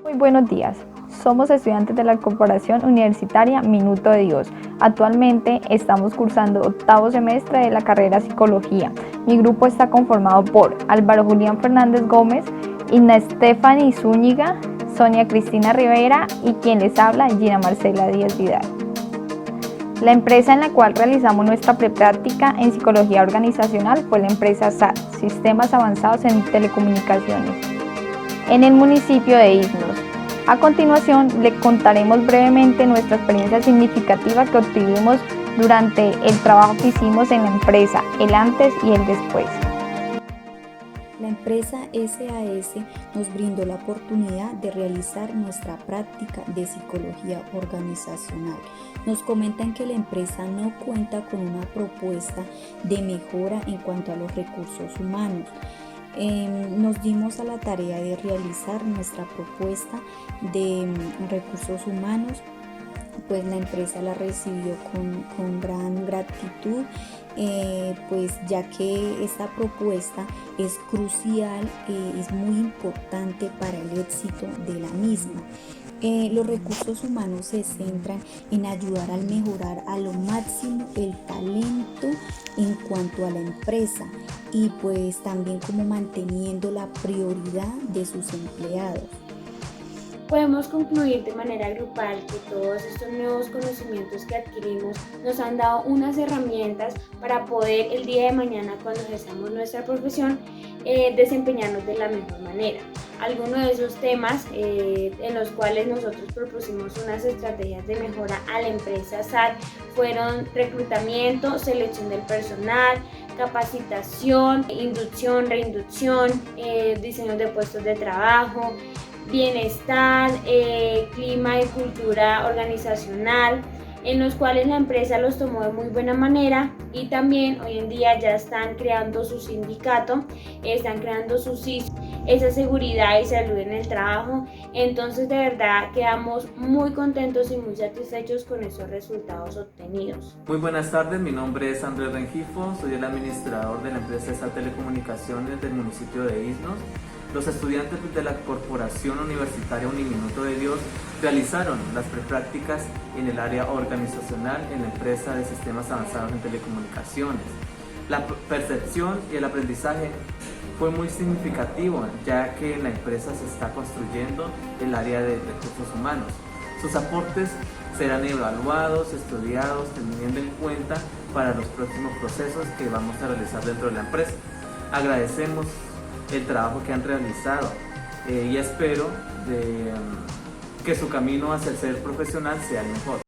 Muy buenos días, somos estudiantes de la Corporación Universitaria Minuto de Dios. Actualmente estamos cursando octavo semestre de la carrera Psicología. Mi grupo está conformado por Álvaro Julián Fernández Gómez, Inna Stephanie Zúñiga, Sonia Cristina Rivera y quien les habla, Gina Marcela Díaz Vidal. La empresa en la cual realizamos nuestra prepráctica en Psicología Organizacional fue la empresa SAT, Sistemas Avanzados en Telecomunicaciones, en el municipio de Iznos. A continuación, le contaremos brevemente nuestra experiencia significativa que obtuvimos durante el trabajo que hicimos en la empresa, el antes y el después. La empresa SAS nos brindó la oportunidad de realizar nuestra práctica de psicología organizacional. Nos comentan que la empresa no cuenta con una propuesta de mejora en cuanto a los recursos humanos. Nos dimos a la tarea de realizar nuestra propuesta de recursos humanos, pues la empresa la recibió con gran gratitud, pues ya que esta propuesta es crucial, es muy importante para el éxito de la misma. Los recursos humanos se centran en ayudar a mejorar a lo máximo el talento en cuanto a la empresa y pues también como manteniendo la prioridad de sus empleados. Podemos concluir de manera grupal que todos estos nuevos conocimientos que adquirimos nos han dado unas herramientas para poder el día de mañana, cuando ejerzamos nuestra profesión, desempeñarnos de la mejor manera. Algunos de esos temas en los cuales nosotros propusimos unas estrategias de mejora a la empresa SAT fueron reclutamiento, selección del personal, capacitación, inducción, reinducción, diseño de puestos de trabajo, bienestar, clima y cultura organizacional, en los cuales la empresa los tomó de muy buena manera y también hoy en día ya están creando su sindicato, están creando su CIS, esa seguridad y salud en el trabajo. Entonces de verdad quedamos muy contentos y muy satisfechos con esos resultados obtenidos. Muy buenas tardes, mi nombre es Andrés Rengifo, soy el administrador de la empresa SAS Telecomunicaciones del municipio de Iznos. Los estudiantes de la Corporación Universitaria Uniminuto de Dios realizaron las preprácticas en el área organizacional en la empresa de Sistemas Avanzados en Telecomunicaciones. La percepción y el aprendizaje fue muy significativo, ya que en la empresa se está construyendo el área de recursos humanos. Sus aportes serán evaluados, estudiados, teniendo en cuenta para los próximos procesos que vamos a realizar dentro de la empresa. Agradecemos el trabajo que han realizado y espero que su camino hacia el ser profesional sea el mejor.